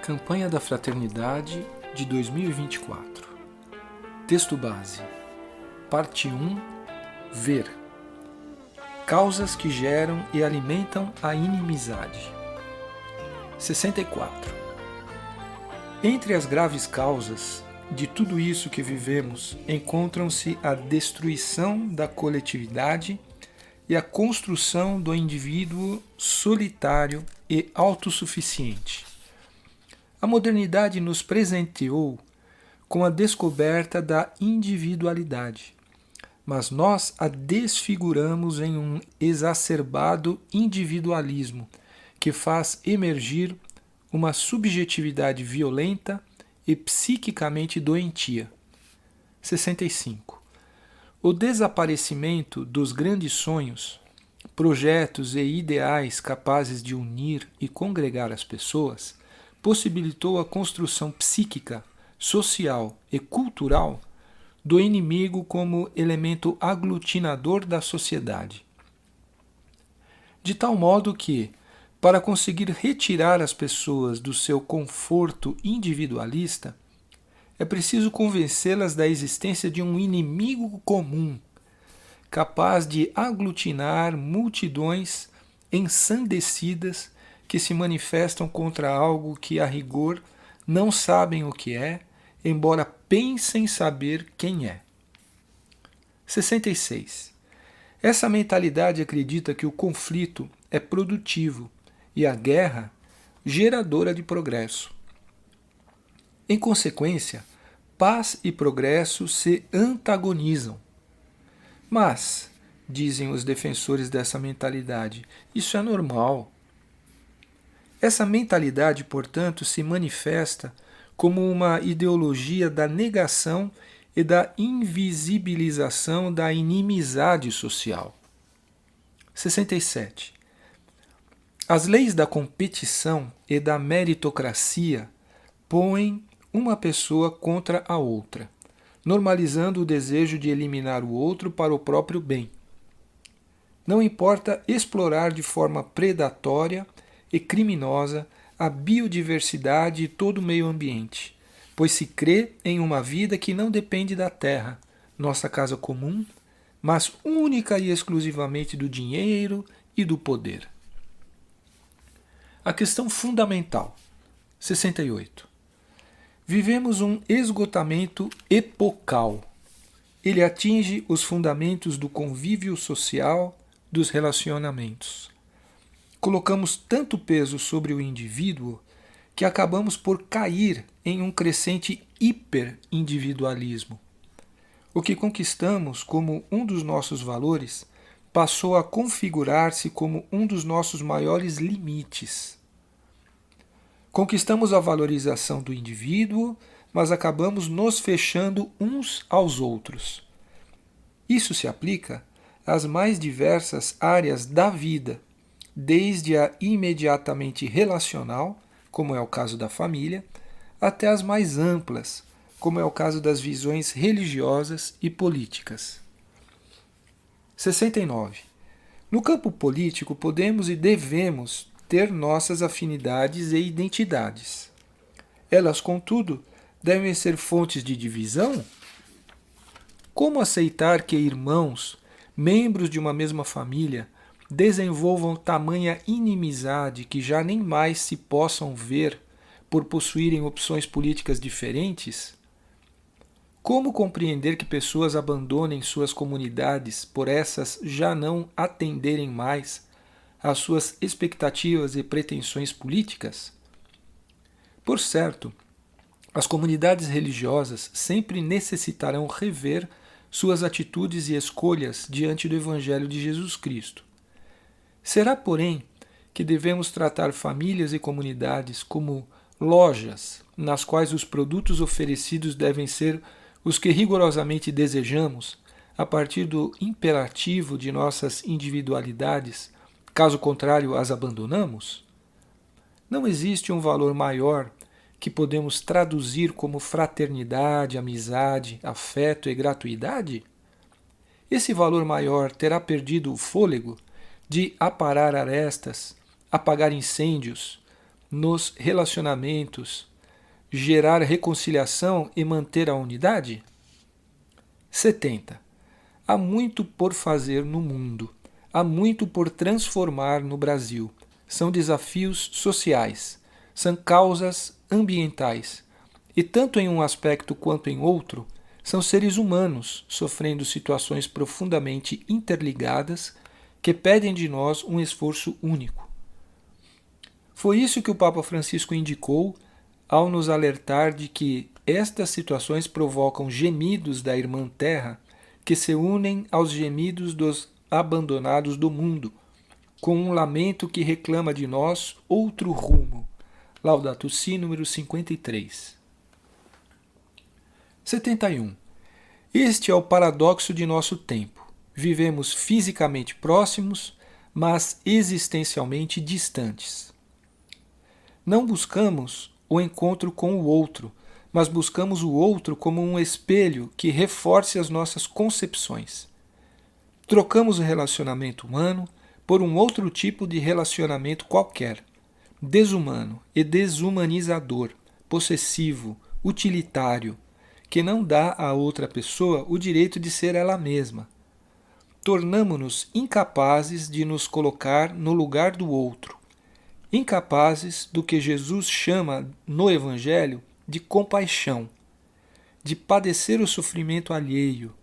Campanha da Fraternidade de 2024. Texto base. Parte 1. Ver. Causas que geram e alimentam a inimizade. 64. Entre as graves causas de tudo isso que vivemos encontram-se a destruição da coletividade e a construção do indivíduo solitário e autossuficiente. A modernidade nos presenteou com a descoberta da individualidade, mas nós a desfiguramos em um exacerbado individualismo que faz emergir uma subjetividade violenta e psiquicamente doentia. 65. O desaparecimento dos grandes sonhos, projetos e ideais capazes de unir e congregar as pessoas possibilitou a construção psíquica, social e cultural do inimigo como elemento aglutinador da sociedade. De tal modo que, para conseguir retirar as pessoas do seu conforto individualista, é preciso convencê-las da existência de um inimigo comum, capaz de aglutinar multidões ensandecidas que se manifestam contra algo que, a rigor, não sabem o que é, embora pensem saber quem é. 66. Essa mentalidade acredita que o conflito é produtivo e a guerra geradora de progresso. Em consequência, paz e progresso se antagonizam. Mas, dizem os defensores dessa mentalidade, isso é normal. Essa mentalidade, portanto, se manifesta como uma ideologia da negação e da invisibilização da inimizade social. 67. As leis da competição e da meritocracia põem uma pessoa contra a outra, normalizando o desejo de eliminar o outro para o próprio bem. Não importa explorar de forma predatória e criminosa a biodiversidade e todo o meio ambiente, pois se crê em uma vida que não depende da terra, nossa casa comum, mas única e exclusivamente do dinheiro e do poder. A questão fundamental. 68. Vivemos um esgotamento epocal. Ele atinge os fundamentos do convívio social, dos relacionamentos. Colocamos tanto peso sobre o indivíduo que acabamos por cair em um crescente hiperindividualismo. O que conquistamos como um dos nossos valores passou a configurar-se como um dos nossos maiores limites. Conquistamos a valorização do indivíduo, mas acabamos nos fechando uns aos outros. Isso se aplica às mais diversas áreas da vida, desde a imediatamente relacional, como é o caso da família, até as mais amplas, como é o caso das visões religiosas e políticas. 69. No campo político, podemos e devemos ter nossas afinidades e identidades. Elas, contudo, devem ser fontes de divisão? Como aceitar que irmãos, membros de uma mesma família, desenvolvam tamanha inimizade que já nem mais se possam ver por possuírem opções políticas diferentes? Como compreender que pessoas abandonem suas comunidades por essas já não atenderem mais às suas expectativas e pretensões políticas? Por certo, as comunidades religiosas sempre necessitarão rever suas atitudes e escolhas diante do Evangelho de Jesus Cristo. Será, porém, que devemos tratar famílias e comunidades como lojas nas quais os produtos oferecidos devem ser os que rigorosamente desejamos, a partir do imperativo de nossas individualidades, caso contrário as abandonamos? Não existe um valor maior que podemos traduzir como fraternidade, amizade, afeto e gratuidade? Esse valor maior terá perdido o fôlego de aparar arestas, apagar incêndios, nos relacionamentos gerar reconciliação e manter a unidade? 70. Há muito por fazer no mundo. Há muito por transformar no Brasil. São desafios sociais. São causas ambientais. E tanto em um aspecto quanto em outro, são seres humanos sofrendo situações profundamente interligadas que pedem de nós um esforço único. Foi isso que o Papa Francisco indicou ao nos alertar de que estas situações provocam gemidos da irmã Terra que se unem aos gemidos dos abandonados do mundo, com um lamento que reclama de nós outro rumo. Laudato Si, número 53. 71. Este é o paradoxo de nosso tempo. Vivemos fisicamente próximos, mas existencialmente distantes. Não buscamos o encontro com o outro, mas buscamos o outro como um espelho que reforce as nossas concepções. Trocamos o relacionamento humano por um outro tipo de relacionamento qualquer, desumano e desumanizador, possessivo, utilitário, que não dá à outra pessoa o direito de ser ela mesma. Tornamo-nos incapazes de nos colocar no lugar do outro, incapazes do que Jesus chama no Evangelho de compaixão, de padecer o sofrimento alheio,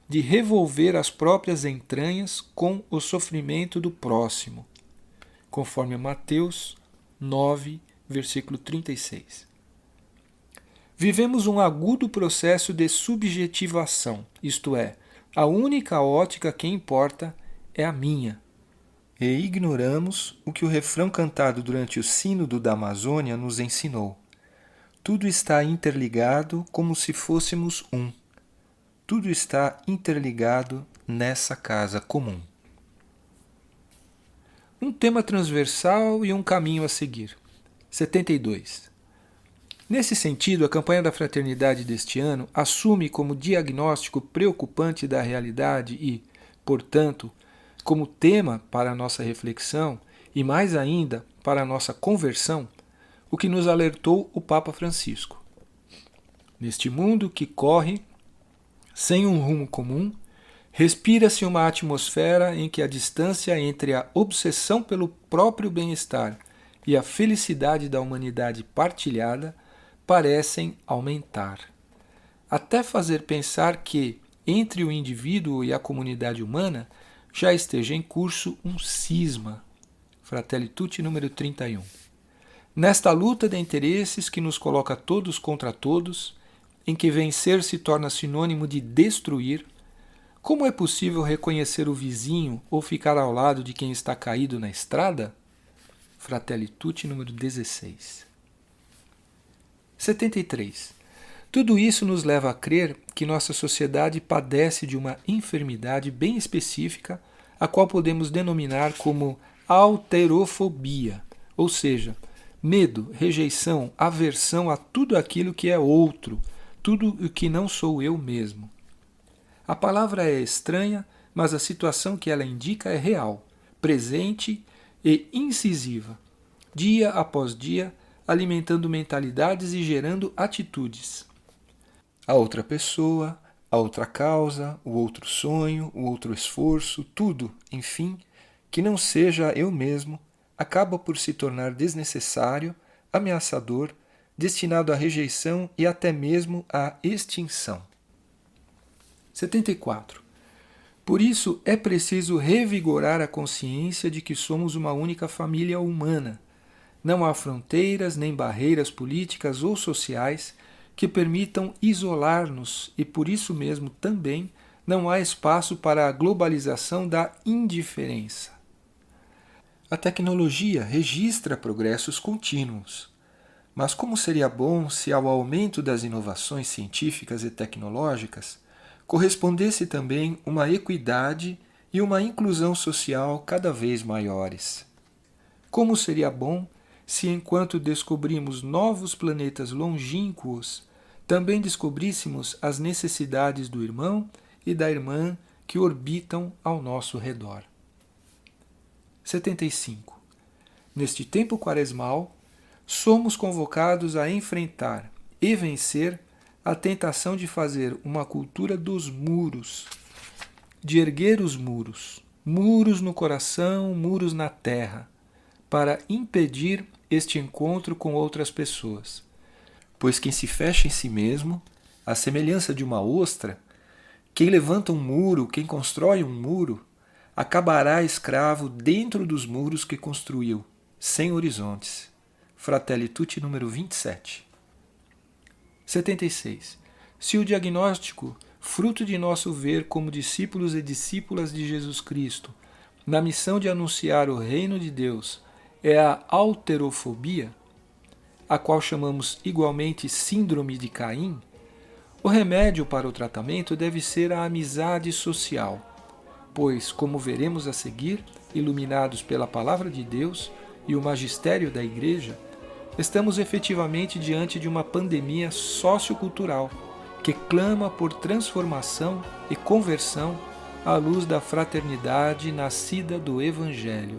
de revolver as próprias entranhas com o sofrimento do próximo, conforme Mateus 9, versículo 36. Vivemos um agudo processo de subjetivação, isto é, a única ótica que importa é a minha. E ignoramos o que o refrão cantado durante o Sínodo da Amazônia nos ensinou. Tudo está interligado como se fôssemos um. Tudo está interligado nessa casa comum. Um tema transversal e um caminho a seguir. 72. Nesse sentido, a campanha da fraternidade deste ano assume como diagnóstico preocupante da realidade e, portanto, como tema para a nossa reflexão e, mais ainda, para a nossa conversão, o que nos alertou o Papa Francisco. Neste mundo que corre sem um rumo comum, respira-se uma atmosfera em que a distância entre a obsessão pelo próprio bem-estar e a felicidade da humanidade partilhada parecem aumentar, até fazer pensar que, entre o indivíduo e a comunidade humana, já esteja em curso um cisma. Fratelli Tutti, número 31. Nesta luta de interesses que nos coloca todos contra todos, em que vencer se torna sinônimo de destruir, como é possível reconhecer o vizinho ou ficar ao lado de quem está caído na estrada? Fratelli Tutti, número 16. 73. Tudo isso nos leva a crer que nossa sociedade padece de uma enfermidade bem específica, a qual podemos denominar como alterofobia, ou seja, medo, rejeição, aversão a tudo aquilo que é outro, tudo o que não sou eu mesmo. A palavra é estranha, mas a situação que ela indica é real, presente e incisiva, dia após dia, alimentando mentalidades e gerando atitudes. A outra pessoa, a outra causa, o outro sonho, o outro esforço, tudo, enfim, que não seja eu mesmo, acaba por se tornar desnecessário, ameaçador, destinado à rejeição e até mesmo à extinção. 74. Por isso é preciso revigorar a consciência de que somos uma única família humana. Não há fronteiras nem barreiras políticas ou sociais que permitam isolar-nos e por isso mesmo também não há espaço para a globalização da indiferença. A tecnologia registra progressos contínuos, mas como seria bom se ao aumento das inovações científicas e tecnológicas correspondesse também uma equidade e uma inclusão social cada vez maiores. Como seria bom se, enquanto descobrimos novos planetas longínquos, também descobríssemos as necessidades do irmão e da irmã que orbitam ao nosso redor. 75. Neste tempo quaresmal, somos convocados a enfrentar e vencer a tentação de fazer uma cultura dos muros, de erguer os muros, muros no coração, muros na terra, para impedir este encontro com outras pessoas. Pois quem se fecha em si mesmo, à semelhança de uma ostra, quem levanta um muro, quem constrói um muro, acabará escravo dentro dos muros que construiu, sem horizontes. Fratelli Tutti, número 27. 76. Se o diagnóstico, fruto de nosso ver como discípulos e discípulas de Jesus Cristo, na missão de anunciar o reino de Deus, é a alterofobia, a qual chamamos igualmente síndrome de Caim, o remédio para o tratamento deve ser a amizade social, pois, como veremos a seguir, iluminados pela Palavra de Deus e o magistério da Igreja, estamos efetivamente diante de uma pandemia sociocultural que clama por transformação e conversão à luz da fraternidade nascida do Evangelho.